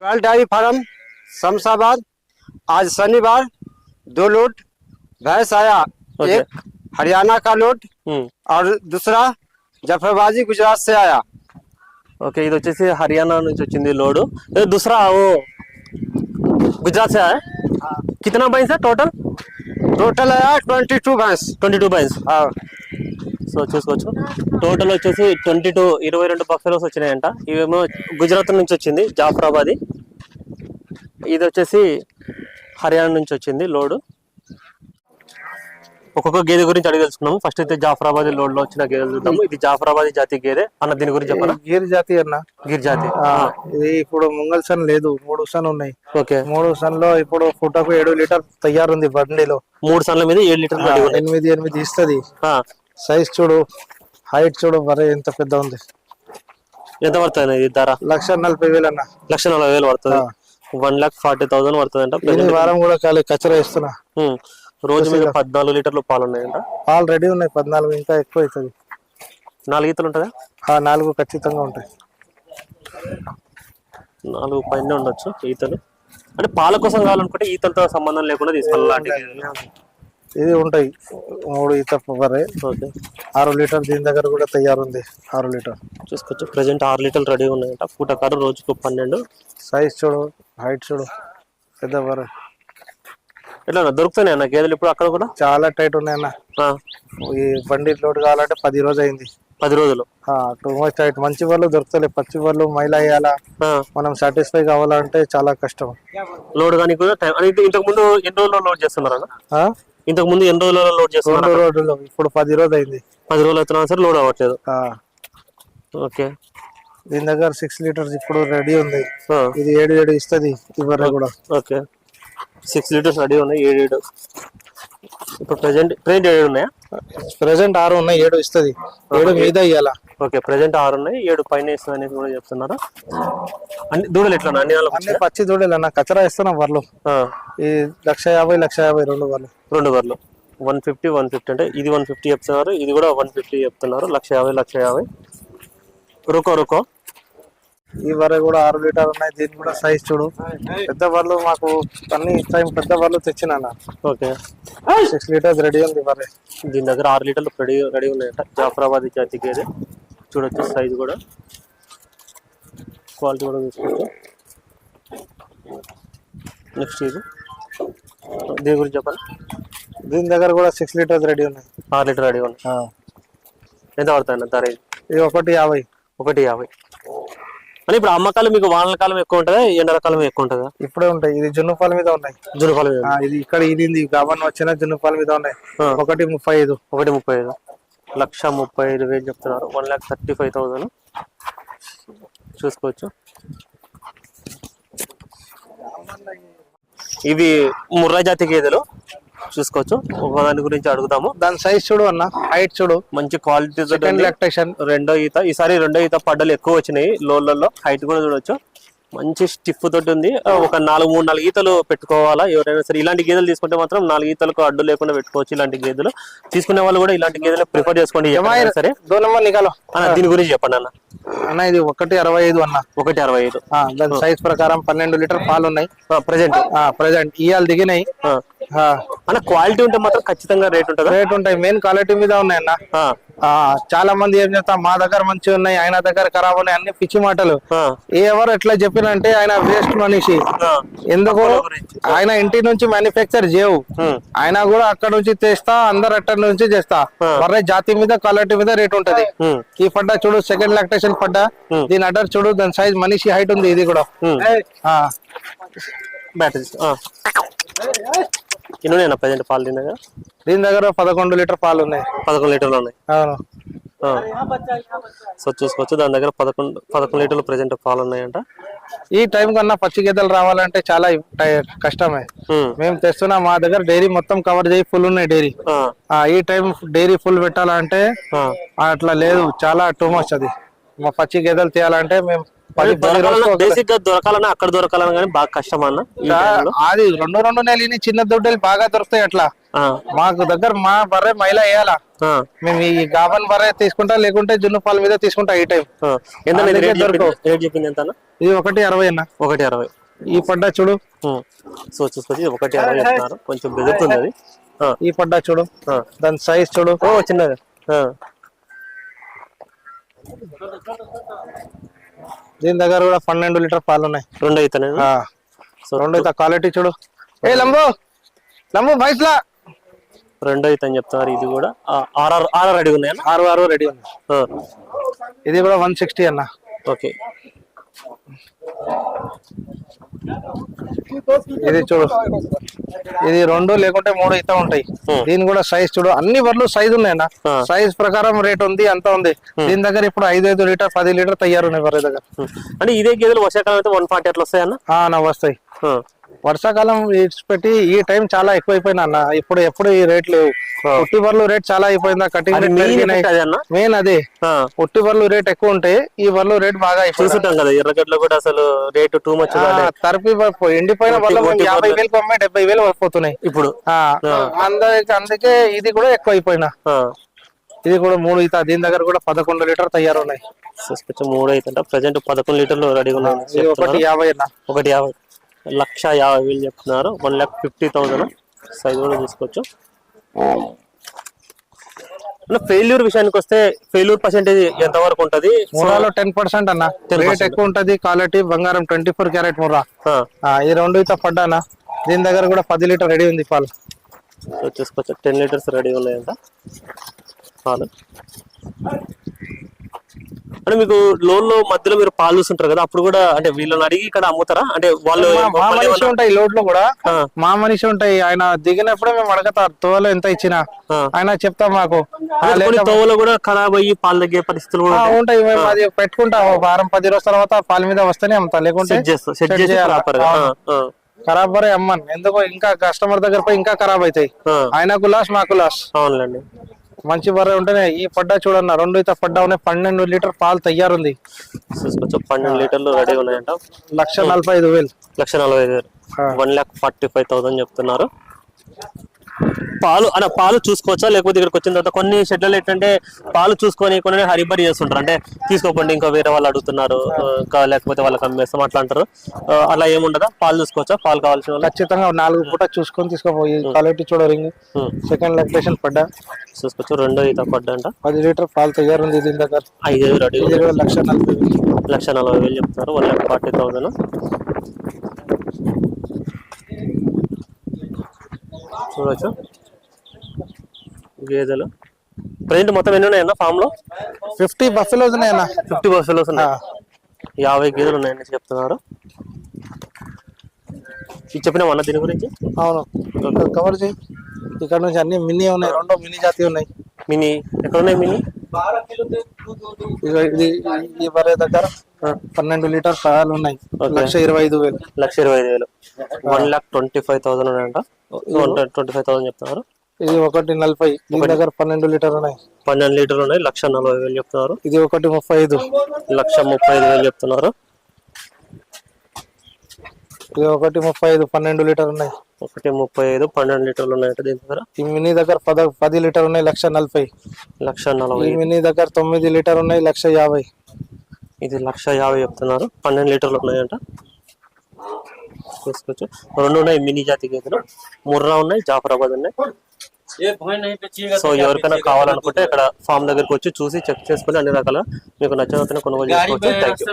Royal diary farm Shamshabad. आज शनिवार 2 लोट भैंस आया। एक हरियाणा का लोट और दूसरा जफरबाजी गुजरात से आया। ओके ఇది వచ్చేసి హర్యానా నుంచి వచ్చింది లోడ్ दूसरा वो गुजरात से आया कितना भैंस है टोटल टोटल आया 22 भैंस 22 भैंस సో చూసుకోవచ్చు టోటల్ వచ్చేసి 22 బఫెలోస్ వచ్చినాయంట ఇవేమో గుజరాత్ నుంచి వచ్చింది జాఫరాబాద్ ఇది వచ్చేసి హర్యానా నుంచి వచ్చింది లోడ్ ఒక్కొక్క గేదె గురించి అడిగి తెలుసుకున్నాము ఫస్ట్ అయితే జాఫరాబాద్ లోడ్ లో వచ్చిన గేదెలు చూద్దాము ఇది జాఫరాబాద్ జాతి గేదె అన్న దీని గురించి చెప్పనా గిర్ జాతి అన్న గిర్ జాతి ఇది ఇప్పుడు ముంగల్ సన్ లేదు 3 సన్ ఉన్నాయి ఓకే 3 సన్ లో ఇప్పుడు ఫుటకు 7 లీటర్ తయారుంది బండిలో 3 సన్ల మీద 7 లీటర్ 8 ఇస్తది సైజ్ చూడు హైట్ చూడు మరి ఎంత పెద్ద ఉంది ఎంత పడుతుంది ఇది ధర 1,40,000 అన్న 1,40,000 పడుతుంది 1,40,000 పడుతుంది అంట వారం కూడా కచ్చరా ఇస్తున్నా రోజు మీద 14 లీటర్లు పాలు ఉన్నాయంట పాలు రెడీ ఉన్నాయి 14 ఇంకా ఎక్కువ అవుతుంది 4 ఈతలు ఉంటుందా 4 ఖచ్చితంగా ఉంటాయి 4 పైన ఉండొచ్చు ఈతలు అంటే పాల కోసం కావాలనుకుంటే ఈతలతో సంబంధం లేకుండా తీసుకోవాలి ఇది ఉంటాయి 3 ఈత బర్రె 6 లీటర్ దీని దగ్గర కూడా తయారుంది 6 లీటర్ చూసుకోవచ్చు ప్రెసెంట్ 6 లీటర్లు రెడీ ఉన్నాయంట పూటకారు రోజుకు 12 సైజ్ చూడు హైట్ చూడు పెద్ద బర్రె ఎట్లా దొరుకుతున్నాయి అన్న గేదెలు ఇప్పుడు అక్కడ కూడా చాలా టైట్ ఉన్నాయన్న ఈ బండి లోడ్ కావాలంటే 10 రోజు అయింది 10 రోజులు టూ మచ్ టైట్ మంచి వాళ్ళు దొరుకుతలే పచ్చి వాళ్ళు మైలా వేయాలా మనం సాటిస్ఫై కావాలంటే చాలా కష్టం లోడ్ కానీ కూడా ఇంతకు ముందు ఎన్ని రోజుల్లో లోడ్ చేస్తున్నారు ఇంతకు ముందు ఎన్ని రోజుల్లో లోడ్ చేస్తున్నారు 2 రోజుల్లో ఇప్పుడు 10 రోజు అయింది 10 రోజులు అవుతున్నా సరే లోడ్ అవ్వట్లేదు ఓకే దీని దగ్గర 6 లీటర్స్ ఇప్పుడు రెడీ ఉంది ఇది 7 ఇస్తుంది ఇవన్నీ కూడా ఓకే 6 లీటర్స్ రెడీ ఉన్నాయి 7 ఇప్పుడు ప్రెసెంట్ 7 ఉన్నాయా ప్రెసెంట్ 6 ఉన్నాయి 7 ఇస్తుంది 7 మీద ఇయ్యాల ఓకే ప్రెసెంట్ 6 ఉన్నాయి 7 పైన ఇస్తుంది అనేది కూడా చెప్తున్నారు అన్ని దూడలు ఎట్లా అన్ని పచ్చి దూడలు అన్న కచరా ఇస్తున్నాం వర్లు ఈ 1,50,000 2 వర్లు 150 అంటే ఇది 150 చెప్తున్నారు ఇది కూడా 150 చెప్తున్నారు 1,50,000 రుకో ఈ వరకు కూడా 6 లీటర్ ఉన్నాయి దీని కూడా సైజ్ చూడు పెద్ద బర్రెలు మాకు అన్ని టైం పెద్ద బర్రెలు తెచ్చినా ఓకే 6 లీటర్స్ రెడీ ఉంది బర్రె దీని దగ్గర 6 లీటర్లు రెడీ ఉన్నాయంట జాఫరాబాద్ జాతి గేదె చూడొచ్చు సైజ్ కూడా క్వాలిటీ కూడా చూసుకోవచ్చు నెక్స్ట్ ఇది దీని గురించి చెప్పాలి దీని దగ్గర కూడా 6 లీటర్స్ రెడీ ఉన్నాయి 6 లీటర్ రెడీ ఉన్నాయి ఎంత పడుతుంది ధర ఇది 1,50 అని ఇప్పుడు అమ్మకాలు మీకు వానల కాలం ఎక్కువ ఉంటుందా ఎండల కాలం ఎక్కువ ఉంటుందా ఇప్పుడే ఉంటాయి ఇది జున్నుపాల మీద ఉన్నాయి ఇది ఇక్కడ ఇది గాబన్ వచ్చిన జున్నుపాల మీద ఉన్నాయి 1,35 1,35,000 చెప్తున్నారు 1,35,000 చూసుకోవచ్చు ఇవి ముర్రా జాతి గేదెలు చూసుకోవచ్చు ఒకదాని గురించి అడుగుదాము దాని సైజ్ చూడు అన్న హైట్ చూడు మంచి క్వాలిటీ రెండో ఈత ఈసారి రెండో ఈత పడ్డలు ఎక్కువ వచ్చినాయి లోన్లలో హైట్ కూడా చూడొచ్చు మంచి స్టిఫ్ తోటి ఉంది ఒక 4 ఈతలు పెట్టుకోవాలా ఎవరైనా సరే ఇలాంటి గేదెలు తీసుకుంటే మాత్రం 4 ఈతలకు అడ్డు లేకుండా పెట్టుకోవచ్చు ఇలాంటి గేదెలు తీసుకునే వాళ్ళు కూడా ఇలాంటి గేదెలు ప్రిఫర్ చేసుకోండి సరే దీని గురించి చెప్పండి అన్న ఇది 1,65 అన్న 1,65 దాని సైజ్ ప్రకారం 12 లీటర్ పాలు ఉన్నాయి ప్రెసెంట్ ఇవాళ దిగినాయి అన్న క్వాలిటీ ఉంటే మాత్రం ఖచ్చితంగా రేట్ ఉంటాయి మెయిన్ క్వాలిటీ మీద ఉన్నాయి అన్న చాలా మంది ఏం చేస్తా మా దగ్గర మంచిగా ఉన్నాయి ఆయన దగ్గర ఖరాబ్ ఉన్నాయి అన్ని పిచ్చి మాటలు ఎవరు ఎట్లా చెప్పినంటే ఆయన వేస్ట్ మనిషి ఎందుకు ఆయన ఇంటి నుంచి మ్యానుఫ్యాక్చర్ చేయవు ఆయన కూడా అక్కడ నుంచి తెస్తా అందరు అక్కడ నుంచి చేస్తా బర్రె జాతి మీద క్వాలిటీ మీద రేట్ ఉంటది ఈ పడ్డా చూడు సెకండ్ లాక్టేషన్ పడ్డా దీని అడ్డర్ చూడు దాని సైజ్ మనిషి హైట్ ఉంది ఇది కూడా ప్రెసెంట్ పాలు దీని దగ్గర 11 లీటర్ పాలు ఉన్నాయి 11 లీటర్లు ఉన్నాయి సో చూసుకోవచ్చు దాని దగ్గర 11 లీటర్లు ప్రెసెంట్ పాలు ఉన్నాయంట ఈ టైం కన్నా పచ్చి గేదెలు రావాలంటే చాలా కష్టమే మేము తెస్తున్నాం మా దగ్గర డైరీ మొత్తం కవర్ చేయి ఫుల్ ఉన్నాయి డైరీ ఈ టైం డైరీ ఫుల్ పెట్టాలంటే అట్లా లేదు చాలా టూ మచ్ అది మా పచ్చి గేదెలు తీయాలంటే మేము బేసిక్ గా దొరకాలన్నా అక్కడ దొరకాలన్నా కానీ బాగా కష్టం అన్న ఈ టైంలో. అది రెండు నెలలు చిన్న దొడ్డలు బాగా దొరుకుతాయి అట్లా. మాకు దగ్గర మా బర్రె మైలా వేయాలా, మేము ఈ గాబన్ బర్రె తీసుకుంటా, లేకుంటే జున్ను పాల మీద తీసుకుంటా ఈ టైం. రేట్ చెప్పింది ఎంత అన్న? ఇది 1.60 అన్న. 1.60. ఈ పడ్డా చూడు. సో చూసుకోవచ్చు 1.60 చెప్తున్నారు. కొంచెం బెదురుతుంది అది. ఈ పడ్డా చూడు, దాని సైజ్ చూడు. చిన్నది. దీని దగ్గర కూడా 12 లీటర్ పాలు ఉన్నాయి. 2 అవుతాయి. 2 అవుతా. క్వాలిటీ చూడు. ఏ లంబు బైస్లా 2 అవుతాయి అని చెప్తున్నారు. ఇది కూడా 6 రెడీ ఉన్నాయి. 6 రెడీ ఉంది. ఇది కూడా 160 అన్న. ఓకే. ఇది చూడు, ఇది 2 లేకుంటే 3 అయితే ఉంటాయి. దీని కూడా సైజ్ చూడు. అన్ని బర్రెలు సైజ్ ఉన్నాయన్న. సైజ్ ప్రకారం రేట్ ఉంది, అంత ఉంది. దీని దగ్గర ఇప్పుడు 5 లీటర్ 10 లీటర్ తయారు ఉన్నాయి బర్రె దగ్గర. అంటే ఇదే గేదెలు వర్షాకాలం అయితే 140 అట్లా వస్తాయన్న? వస్తాయి. వర్షాకాలం పెట్టి ఈ టైం చాలా ఎక్కువైపోయినా అన్న. ఎప్పుడు ఈ రేట్ లేవు. పొట్టి బర్రెలు రేట్ చాలా అయిపోయిందా, కటింగ్ మెయిన్ అదే. పొట్టి బర్రెలు రేట్ ఎక్కువ ఉంటాయి, ఈ బర్రెలు రేట్ బాగా చూసుంటాం కదా. ఎర్రగడ్డలో కూడా అసలు రేటు టూ మచ్. తరపి ఎండిపోయిన బర్రెలు 50,000 అమ్మాయి 70,000 పడిపోతున్నాయి ఇప్పుడు. అందుకే ఇది కూడా ఎక్కువ అయిపోయినా. ఇది కూడా 3 అవుతా. దీని దగ్గర కూడా 11 లీటర్ తయారు ఉన్నాయి. 3 అవుతుంట. ప్రజెంట్ 11 లీటర్లు రెడీగా ఉన్నాయి. 1.50 అన్న. 1.50. 1,50,000 చెప్తున్నారు. 1,50,000 సైజ్ కూడా తీసుకోవచ్చు. ఫెయిల్యూర్ విషయానికి వస్తే ఫెయిల్యూర్ పర్సెంటేజ్ ఎంత వరకు ఉంటది? ముర్రాలో 10% అన్న. రేట్ ఎక్కువ ఉంటది. క్వాలిటీ బంగారం 24 క్యారెట్ ముర్రా. ఈ 2 అయితే పడ్డానా. దీని దగ్గర కూడా 10 లీటర్ రెడీ ఉంది పాలు. చూసుకోవచ్చు. 10 లీటర్స్ రెడీ ఉన్నాయంట పాలు. అంటే మీకు లోన్ లో మధ్యలో మీరు పాలు చూస్తుంటారు కదా, అప్పుడు కూడా అంటే వీళ్ళని అడిగి ఇక్కడ అమ్ముతారా? అంటే వాళ్ళు మా మనిషి ఉంటాయి లోడ్ లో కూడా. మా మనిషి ఉంటాయి. ఆయన దిగినప్పుడే మేము అడగతారు తోవలో ఎంత ఇచ్చినా ఆయన చెప్తాం మాకు. తోవలో కూడా ఖరాబ్ అయ్యి పాలు తగ్గే పరిస్థితులు కూడా ఉంటాయి. మేము అది పెట్టుకుంటాం. వారం 10 రోజుల తర్వాత పాల మీద వస్తేనే అమ్ముతా, లేకుంటే ఖరాబ్ బరే అమ్మను. ఎందుకో ఇంకా కస్టమర్ దగ్గర పోయి ఇంకా ఖరాబ్ అవుతాయి. ఆయనకు లాస్, మాకు లాస్. అవునండి. మంచి బర్రె ఉంటేనే. ఈ పడ్డా చూడన్న 2 అయితే పడ్డా ఉన్నాయి. 12 లీటర్ పాలు తయారుంది. 12 లీటర్లు రెడీ ఉన్నాయంట. 1,45,000. 1,45,000. 1,45,000 చెప్తున్నారు. పాలు చూసుకోవచ్చా? లేకపోతే ఇక్కడికి వచ్చిన తర్వాత కొన్ని షెడ్లలో ఏంటంటే పాలు చూసుకొని కొన్ని హరిబరి చేస్తుంటారు. అంటే తీసుకోకండి ఇంకా వేరే వాళ్ళు అడుగుతున్నారు, లేకపోతే వాళ్ళకి అమ్మేస్తాం అట్లా అంటారు. అలా ఏముండదా? పాలు చూసుకోవచ్చా? పాలు కావాల్సిన ఖచ్చితంగా 4 పూట చూసుకొని తీసుకోపోయి. క్వాలిటీ చూడ రింగ్ సెకండ్ లొకేషన్ పడ్డా చూసుకోవచ్చు. 2 అయితే పడ్డా అంట. 10 లీటర్ పాలు తయారుంది. దీని దగ్గర 5 రెడీ. 1,40,000. 1,40,000 చెప్తున్నారు. 1,40,000. చూడవచ్చు గేదెలు. ప్రెజెంట్ మొత్తం ఎన్ని ఉన్నాయన్న ఫామ్ లో? 50 బఫెలోస్ ఉన్నాయన్న. 50 బఫెలోస్ ఉన్నాయి. 50 గేదెలు ఉన్నాయని చెప్తున్నారు. చెప్పినా అన్న దీని గురించి? అవును, కవర్ చేయి. ఇక్కడ నుంచి అన్ని మినీ ఉన్నాయి. 2 మినీ జాతి ఉన్నాయి. మినీ ఎక్కడ ఉన్నాయి? మినీ ఈ బర్రె దగ్గర 12 లీటర్ పాలు ఉన్నాయి. 1,25,000. 1,25,000. 1,25,000 ఉన్నాయంట. 25,000 చెప్తున్నారు. ఇది 1,40,000. దీని దగ్గర 12 లీటర్ ఉన్నాయి. 12 లీటర్లు ఉన్నాయి. 1,40,000 చెప్తున్నారు. ఇది 1,35,000. 1,35,000 చెప్తున్నారు. ఇది 1,35,000. 12 లీటర్ ఉన్నాయి. 1,35,000. 12 లీటర్లు ఉన్నాయంట దీని దగ్గర. ఈ మినీ దగ్గర 10 లీటర్ ఉన్నాయి. 1,40,000. 1,40,000. ఈ మినీ దగ్గర 9 లీటర్ ఉన్నాయి. 1,50,000. ఇది 1,50,000 చెప్తున్నారు. 12 లీటర్లు ఉన్నాయంట. చూసుకోవచ్చు. 2 ఉన్నాయి మినీ జాతి గేదెలు. ముర్రా ఉన్నాయి, జాఫరాబాద్ ఉన్నాయి. సో ఎవరికైనా కావాలనుకుంటే ఇక్కడ ఫామ్ దగ్గరకు వచ్చి చూసి చెక్ చేసుకుని అన్ని రకాల మీకు నచ్చిన కొనుగోలు చేసుకోవచ్చు. థాంక్యూ.